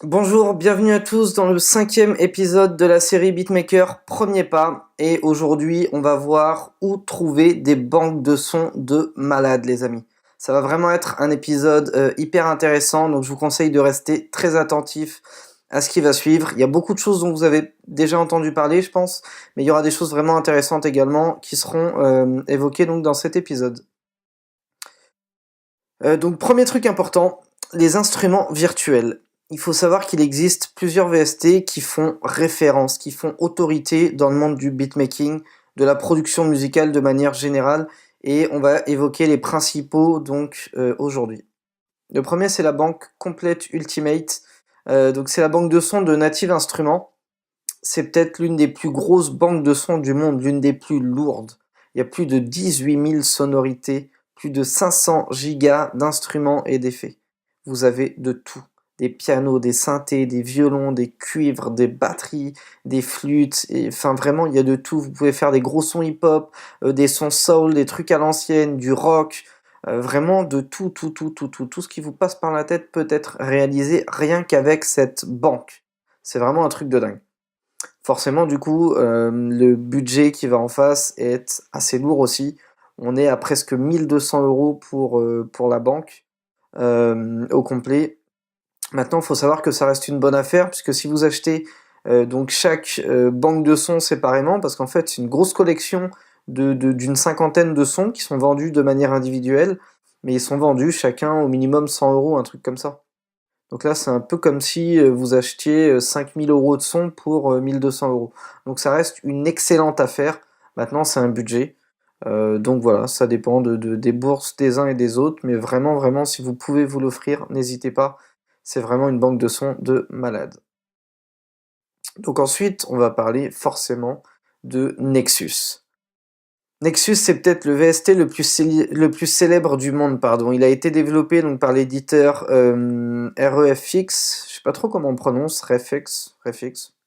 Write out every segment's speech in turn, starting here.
Bonjour, bienvenue à tous dans le 5e épisode de la série Beatmaker Premier Pas. Et aujourd'hui, on va voir où trouver des banques de sons de malades, les amis. Ça va vraiment être un épisode hyper intéressant, donc je vous conseille de rester très attentif à ce qui va suivre. Il y a beaucoup de choses dont vous avez déjà entendu parler, je pense, mais il y aura des choses vraiment intéressantes également qui seront évoquées donc dans cet épisode. Donc premier truc important, les instruments virtuels. Il faut savoir qu'il existe plusieurs VST qui font référence, qui font autorité dans le monde du beatmaking, de la production musicale de manière générale, et on va évoquer les principaux donc aujourd'hui. Le premier, c'est la banque Complete Ultimate. Donc c'est la banque de sons de Native Instruments. C'est peut-être l'une des plus grosses banques de sons du monde, l'une des plus lourdes. Il y a plus de 18 000 sonorités, plus de 500 gigas d'instruments et d'effets. Vous avez de tout. Des pianos, des synthés, des violons, des cuivres, des batteries, des flûtes, et, enfin vraiment il y a de tout. Vous pouvez faire des gros sons hip-hop, des sons soul, des trucs à l'ancienne, du rock, vraiment de tout, tout ce qui vous passe par la tête peut être réalisé rien qu'avec cette banque. C'est vraiment un truc de dingue. Forcément, du coup, le budget qui va en face est assez lourd aussi. On est à presque 1 200 € pour la banque au complet. Maintenant, il faut savoir que ça reste une bonne affaire, puisque si vous achetez donc chaque banque de sons séparément, parce qu'en fait, c'est une grosse collection d'une cinquantaine de sons qui sont vendus de manière individuelle, mais ils sont vendus chacun au minimum 100 €, un truc comme ça. Donc là, c'est un peu comme si vous achetiez 5 000 € de son pour 1 200 €. Donc ça reste une excellente affaire. Maintenant, c'est un budget. Donc voilà, ça dépend des bourses des uns et des autres. Mais vraiment, vraiment, si vous pouvez vous l'offrir, n'hésitez pas. C'est vraiment une banque de sons de malade. Donc ensuite, on va parler forcément de Nexus. Nexus, c'est peut-être le VST le plus célèbre du monde, pardon. Il a été développé donc par l'éditeur REFX, je sais pas trop comment on prononce, Refx,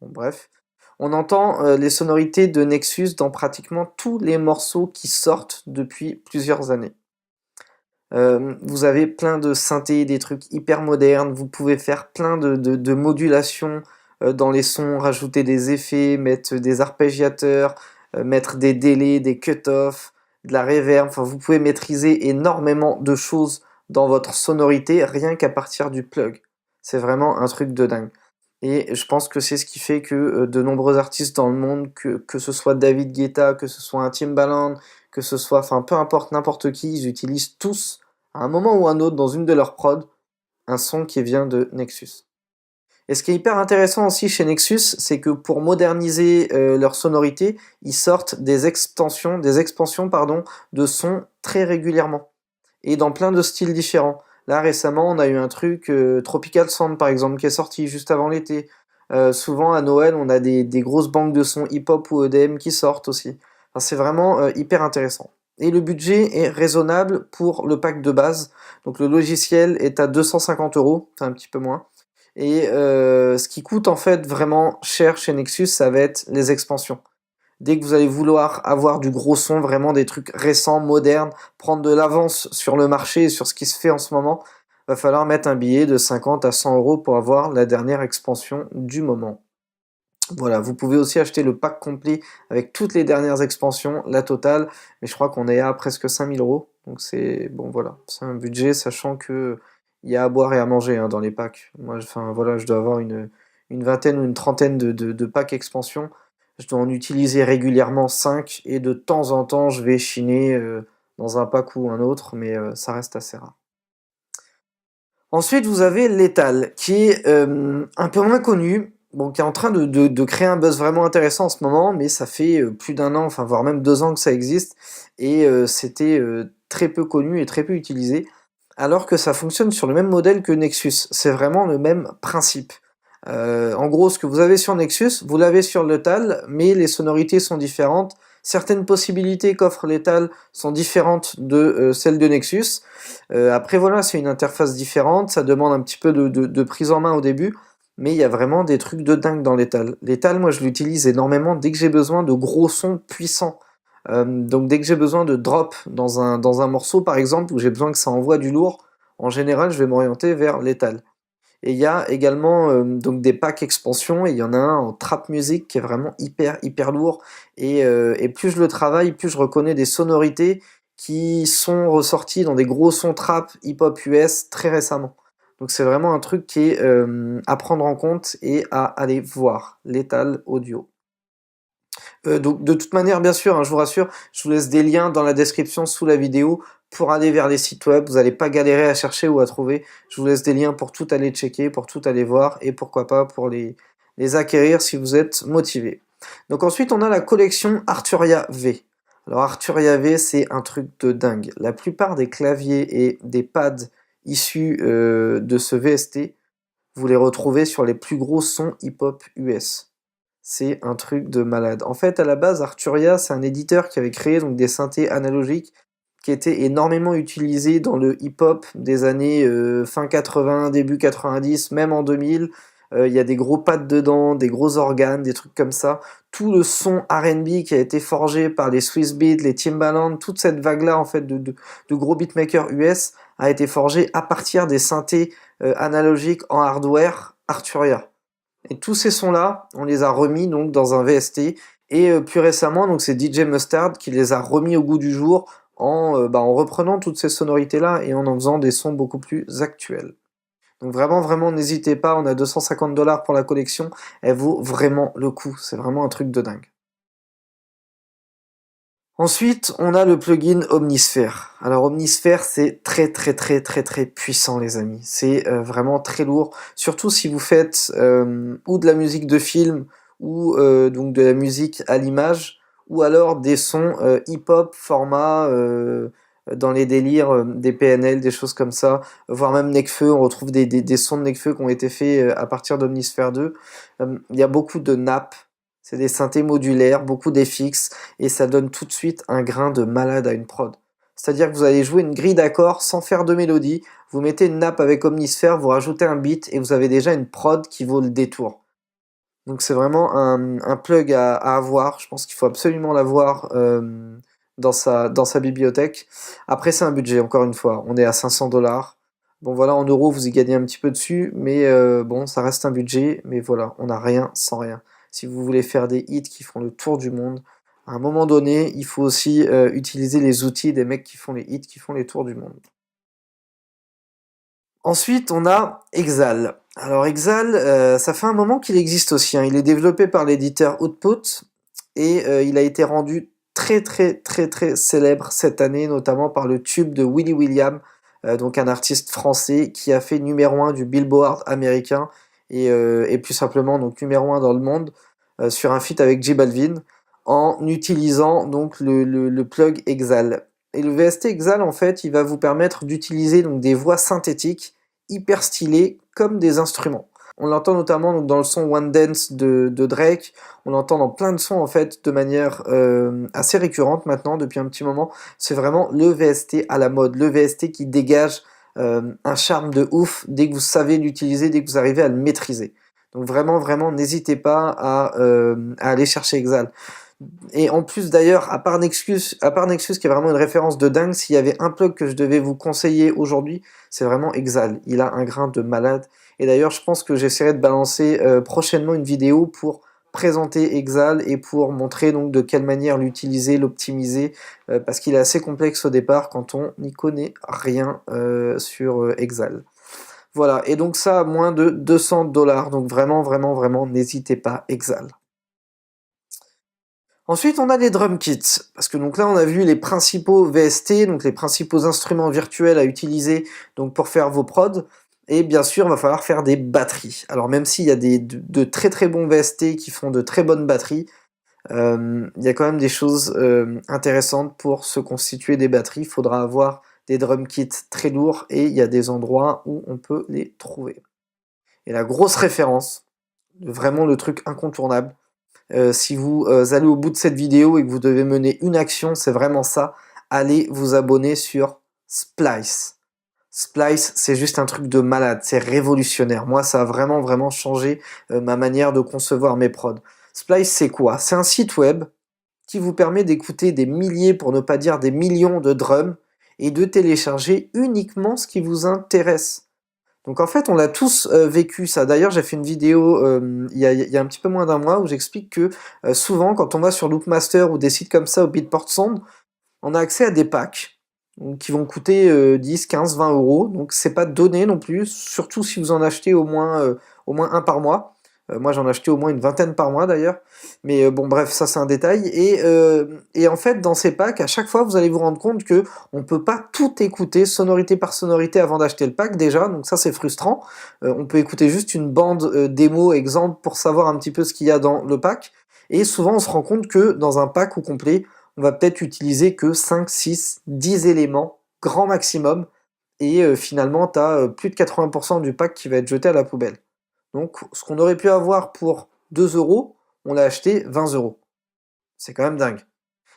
bon, bref. On entend les sonorités de Nexus dans pratiquement tous les morceaux qui sortent depuis plusieurs années. Vous avez plein de synthés, des trucs hyper modernes, vous pouvez faire plein de modulations dans les sons, rajouter des effets, mettre des arpégiateurs, mettre des délais, des cut-off, de la reverb, enfin vous pouvez maîtriser énormément de choses dans votre sonorité rien qu'à partir du plug. C'est vraiment un truc de dingue. Et je pense que c'est ce qui fait que de nombreux artistes dans le monde, que ce soit David Guetta, que ce soit un Timbaland, que ce soit, enfin peu importe n'importe qui, ils utilisent tous à un moment ou un autre dans une de leurs prods, un son qui vient de Nexus. Et ce qui est hyper intéressant aussi chez Nexus, c'est que pour moderniser leur sonorité, ils sortent des expansions pardon, de sons très régulièrement et dans plein de styles différents. Là récemment, on a eu un truc Tropical Sound par exemple qui est sorti juste avant l'été. Souvent à Noël, on a des grosses banques de sons hip-hop ou EDM qui sortent aussi. Enfin, c'est vraiment hyper intéressant. Et le budget est raisonnable pour le pack de base. Donc le logiciel est à 250 €, c'est un petit peu moins. Et ce qui coûte en fait vraiment cher chez Nexus, ça va être les expansions. Dès que vous allez vouloir avoir du gros son, vraiment des trucs récents, modernes, prendre de l'avance sur le marché et sur ce qui se fait en ce moment, va falloir mettre un billet de 50 à 100 € pour avoir la dernière expansion du moment. Voilà, vous pouvez aussi acheter le pack complet avec toutes les dernières expansions, la totale, mais je crois qu'on est à presque 5 000 €. Donc c'est bon, voilà, c'est un budget, sachant que il y a à boire et à manger dans les packs. Moi, enfin voilà, je dois avoir une vingtaine ou une trentaine de packs expansion. Je dois en utiliser régulièrement 5 et de temps en temps, je vais chiner dans un pack ou un autre, mais ça reste assez rare. Ensuite, vous avez Lethal, qui est un peu moins connu, bon, qui est en train de créer un buzz vraiment intéressant en ce moment, mais ça fait plus d'1 an, enfin voire même 2 ans que ça existe, et c'était très peu connu et très peu utilisé, alors que ça fonctionne sur le même modèle que Nexus. C'est vraiment le même principe. En gros, ce que vous avez sur Nexus, vous l'avez sur Lethal, mais les sonorités sont différentes. Certaines possibilités qu'offre Lethal sont différentes de celles de Nexus. Après voilà, c'est une interface différente, ça demande un petit peu de prise en main au début, mais il y a vraiment des trucs de dingue dans Lethal. Lethal, moi je l'utilise énormément dès que j'ai besoin de gros sons puissants. Donc dès que j'ai besoin de drop dans un morceau par exemple, où j'ai besoin que ça envoie du lourd, en général je vais m'orienter vers Lethal. Et il y a également donc des packs expansion, et il y en a un en trap music qui est vraiment hyper lourd, et plus je le travaille, plus je reconnais des sonorités qui sont ressorties dans des gros sons trap hip-hop US très récemment. Donc c'est vraiment un truc qui est à prendre en compte et à aller voir, Lethal Audio. Donc de toute manière, bien sûr, hein, je vous rassure, je vous laisse des liens dans la description sous la vidéo pour aller vers les sites web. Vous n'allez pas galérer à chercher ou à trouver. Je vous laisse des liens pour tout aller checker, pour tout aller voir, et pourquoi pas pour les acquérir si vous êtes motivé. Donc ensuite, on a la collection Arturia V. Alors Arturia V, c'est un truc de dingue. La plupart des claviers et des pads issus de ce VST, vous les retrouvez sur les plus gros sons hip-hop US. C'est un truc de malade. En fait, à la base, Arturia, c'est un éditeur qui avait créé donc des synthés analogiques qui étaient énormément utilisés dans le hip-hop des années fin 80, début 90, même en 2000. Il y a des gros pads dedans, des gros organes, des trucs comme ça. Tout le son R&B qui a été forgé par les Swiss Beats, les Timbaland, toute cette vague-là en fait de gros beatmakers US a été forgé à partir des synthés analogiques en hardware Arturia. Et tous ces sons-là, on les a remis donc dans un VST. Et plus récemment, donc c'est DJ Mustard qui les a remis au goût du jour en reprenant toutes ces sonorités-là et en faisant des sons beaucoup plus actuels. Donc vraiment, n'hésitez pas, on a 250$ pour la collection, elle vaut vraiment le coup, c'est vraiment un truc de dingue. Ensuite, on a le plugin Omnisphere. Alors Omnisphere, c'est très puissant les amis. C'est vraiment très lourd, surtout si vous faites ou de la musique de film ou donc de la musique à l'image, ou alors des sons hip-hop format dans les délires des PNL, des choses comme ça, voire même Nekfeu. On retrouve des sons de Nekfeu qui ont été faits à partir d'Omnisphere 2. Il y a beaucoup de nappes. C'est des synthés modulaires, beaucoup d'FX, et ça donne tout de suite un grain de malade à une prod. C'est-à-dire que vous allez jouer une grille d'accords sans faire de mélodie, vous mettez une nappe avec Omnisphere, vous rajoutez un beat, et vous avez déjà une prod qui vaut le détour. Donc c'est vraiment un plug à avoir, je pense qu'il faut absolument l'avoir dans sa bibliothèque. Après c'est un budget, encore une fois, on est à 500$. Bon voilà, en euros vous y gagnez un petit peu dessus, mais bon ça reste un budget, mais voilà, on n'a rien sans rien. Si vous voulez faire des hits qui font le tour du monde, à un moment donné, il faut aussi utiliser les outils des mecs qui font les hits, qui font les tours du monde. Ensuite, on a Exal. Alors Exal, ça fait un moment qu'il existe aussi, hein. Il est développé par l'éditeur Output, et il a été rendu très célèbre cette année, notamment par le tube de Willy William, donc un artiste français qui a fait numéro 1 du Billboard américain, et plus simplement donc numéro 1 dans le monde, sur un feat avec J Balvin, en utilisant donc le plug Exal. Et le VST Exal, en fait, il va vous permettre d'utiliser donc des voix synthétiques hyper stylées comme des instruments. On l'entend notamment donc, dans le son One Dance de Drake, on l'entend dans plein de sons en fait de manière assez récurrente maintenant depuis un petit moment. C'est vraiment le VST à la mode, le VST qui dégage un charme de ouf dès que vous savez l'utiliser, dès que vous arrivez à le maîtriser. Donc vraiment, n'hésitez pas à aller chercher Exal. Et en plus d'ailleurs, à part Nexus qui est vraiment une référence de dingue, s'il y avait un plug que je devais vous conseiller aujourd'hui, c'est vraiment Exal. Il a un grain de malade. Et d'ailleurs, je pense que j'essaierai de balancer prochainement une vidéo pour présenter Exal et pour montrer donc de quelle manière l'utiliser, l'optimiser, parce qu'il est assez complexe au départ quand on n'y connaît rien sur Exal. Voilà, et donc ça à moins de 200$, donc vraiment, n'hésitez pas, Exal. Ensuite, on a les drum kits, parce que donc là, on a vu les principaux VST, donc les principaux instruments virtuels à utiliser donc pour faire vos prods, et bien sûr, il va falloir faire des batteries. Alors même s'il y a de très bons VST qui font de très bonnes batteries, il y a quand même des choses intéressantes pour se constituer des batteries. Il faudra avoir des drum kits très lourds, et il y a des endroits où on peut les trouver. Et la grosse référence, vraiment le truc incontournable, si vous allez au bout de cette vidéo et que vous devez mener une action, c'est vraiment ça. Allez vous abonner sur Splice. Splice, c'est juste un truc de malade, c'est révolutionnaire. Moi, ça a vraiment changé ma manière de concevoir mes prods. Splice, c'est quoi? C'est un site web qui vous permet d'écouter des milliers, pour ne pas dire des millions de drums, et de télécharger uniquement ce qui vous intéresse. Donc en fait, on l'a tous vécu ça. D'ailleurs, j'ai fait une vidéo il y a un petit peu moins d'un mois où j'explique que souvent, quand on va sur Loopmaster ou des sites comme ça, au Beatport Sound, on a accès à des packs donc, qui vont coûter 10, 15, 20 euros. Donc c'est pas donné non plus, surtout si vous en achetez au moins un par mois. Moi j'en ai acheté au moins une vingtaine par mois d'ailleurs. Mais bon bref, ça c'est un détail. Et en fait dans ces packs, à chaque fois vous allez vous rendre compte que on peut pas tout écouter sonorité par sonorité avant d'acheter le pack déjà. Donc ça c'est frustrant. On peut écouter juste une bande démo exemple pour savoir un petit peu ce qu'il y a dans le pack. Et souvent on se rend compte que dans un pack au complet, on va peut-être utiliser que 5, 6, 10 éléments, grand maximum, et finalement, tu as plus de 80% du pack qui va être jeté à la poubelle. Donc, ce qu'on aurait pu avoir pour 2 euros, on l'a acheté 20 euros. C'est quand même dingue.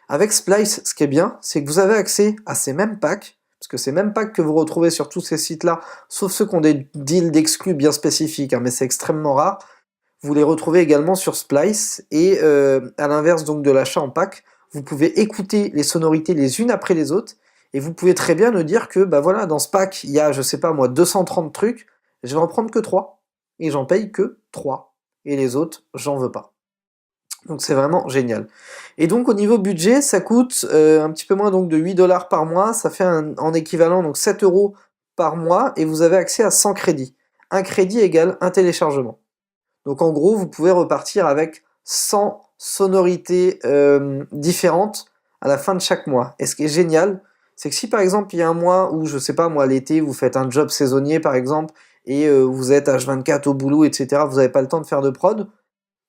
Avec Splice, ce qui est bien, c'est que vous avez accès à ces mêmes packs, parce que ces mêmes packs que vous retrouvez sur tous ces sites-là, sauf ceux qui ont des deals d'exclus bien spécifiques, hein, mais c'est extrêmement rare, vous les retrouvez également sur Splice, et à l'inverse donc de l'achat en pack, vous pouvez écouter les sonorités les unes après les autres, et vous pouvez très bien nous dire que, bah voilà, dans ce pack, il y a, je sais pas moi, 230 trucs, je vais en prendre que 3, et j'en paye que 3, et les autres, j'en veux pas. Donc c'est vraiment génial. Et donc au niveau budget, ça coûte un petit peu moins donc de 8 dollars par mois, ça fait en équivalent donc 7 euros par mois, et vous avez accès à 100 crédits. Un crédit égale un téléchargement. Donc en gros, vous pouvez repartir avec 100 sonorités différentes à la fin de chaque mois. Et ce qui est génial, c'est que si par exemple il y a un mois où, je sais pas moi, l'été, vous faites un job saisonnier par exemple, et vous êtes H24 au boulot, etc., vous n'avez pas le temps de faire de prod,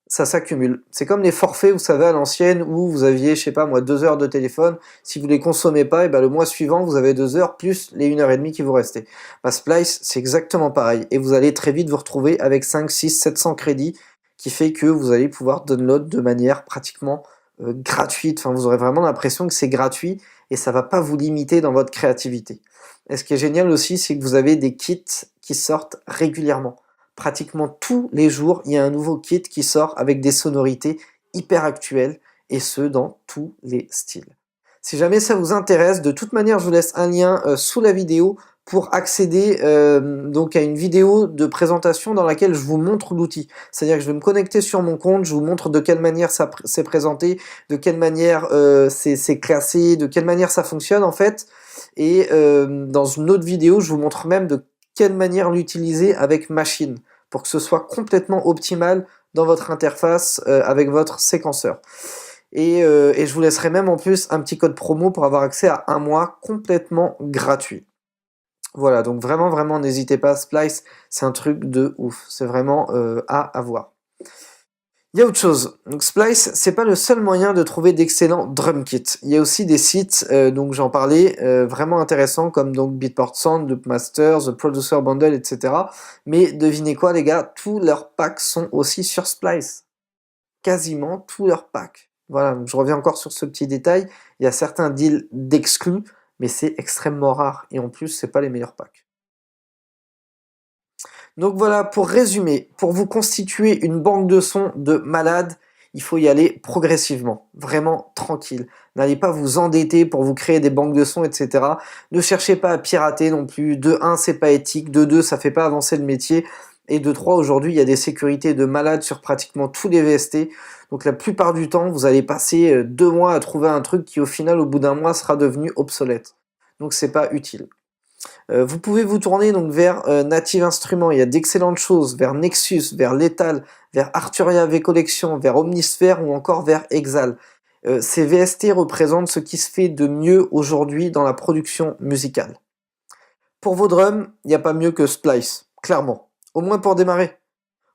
ça s'accumule. C'est comme les forfaits, vous savez, à l'ancienne, où vous aviez, je sais pas moi, 2 heures de téléphone, si vous les consommez pas, et ben le mois suivant, vous avez 2 heures plus les 1h30 qui vous restaient. Bah, Splice, c'est exactement pareil, et vous allez très vite vous retrouver avec 5, 6, 700 crédits, qui fait que vous allez pouvoir download de manière pratiquement gratuite, enfin vous aurez vraiment l'impression que c'est gratuit, et ça va pas vous limiter dans votre créativité. Et ce qui est génial aussi, c'est que vous avez des kits qui sortent régulièrement. Pratiquement tous les jours, il y a un nouveau kit qui sort avec des sonorités hyper actuelles, et ce, dans tous les styles. Si jamais ça vous intéresse, de toute manière, je vous laisse un lien sous la vidéo pour accéder donc à une vidéo de présentation dans laquelle je vous montre l'outil. C'est-à-dire que je vais me connecter sur mon compte, je vous montre de quelle manière ça s'est présenté, de quelle manière c'est classé, de quelle manière ça fonctionne en fait. Et dans une autre vidéo, je vous montre même de quelle manière l'utiliser avec Machine pour que ce soit complètement optimal dans votre interface avec votre séquenceur. Et je vous laisserai même en plus un petit code promo pour avoir accès à un mois complètement gratuit. Voilà, donc vraiment, vraiment, n'hésitez pas, Splice, c'est un truc de ouf, c'est vraiment à avoir. Il y a autre chose, donc Splice, c'est pas le seul moyen de trouver d'excellents drum kits. Il y a aussi des sites, donc j'en parlais, vraiment intéressants comme donc Beatport Sound, Loopmaster, The Producer Bundle, etc. Mais devinez quoi les gars, tous leurs packs sont aussi sur Splice. Quasiment tous leurs packs. Voilà, donc je reviens encore sur ce petit détail, il y a certains deals d'exclus, mais c'est extrêmement rare, et en plus, c'est pas les meilleurs packs. Donc voilà, pour résumer, pour vous constituer une banque de sons de malade, il faut y aller progressivement, vraiment tranquille. N'allez pas vous endetter pour vous créer des banques de sons, etc. Ne cherchez pas à pirater non plus. De 1, c'est pas éthique. De 2, ça fait pas avancer le métier. Et de 3, aujourd'hui, il y a des sécurités de malade sur pratiquement tous les VST. Donc la plupart du temps, vous allez passer 2 mois à trouver un truc qui, au final, au bout d'un mois, sera devenu obsolète. Donc c'est pas utile. Vous pouvez vous tourner donc vers Native Instruments, il y a d'excellentes choses, vers Nexus, vers Lethal, vers Arturia V Collection, vers Omnisphere ou encore vers Exal. Ces VST représentent ce qui se fait de mieux aujourd'hui dans la production musicale. Pour vos drums, il n'y a pas mieux que Splice, clairement. Au moins pour démarrer.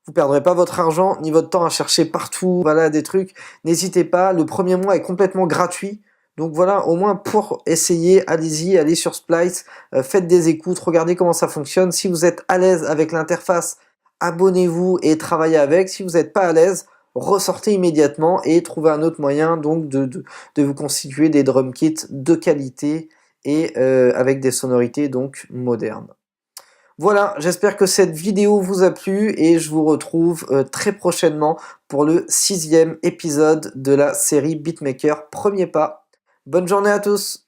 Vous perdrez pas votre argent ni votre temps à chercher partout, voilà, des trucs. N'hésitez pas, le premier mois est complètement gratuit. Donc voilà, au moins pour essayer, allez-y, allez sur Splice, faites des écoutes, regardez comment ça fonctionne. Si vous êtes à l'aise avec l'interface, abonnez-vous et travaillez avec. Si vous n'êtes pas à l'aise, ressortez immédiatement et trouvez un autre moyen donc de vous constituer des drum kits de qualité et avec des sonorités donc modernes. Voilà, j'espère que cette vidéo vous a plu et je vous retrouve très prochainement pour le 6e épisode de la série Beatmaker Premier Pas. Bonne journée à tous!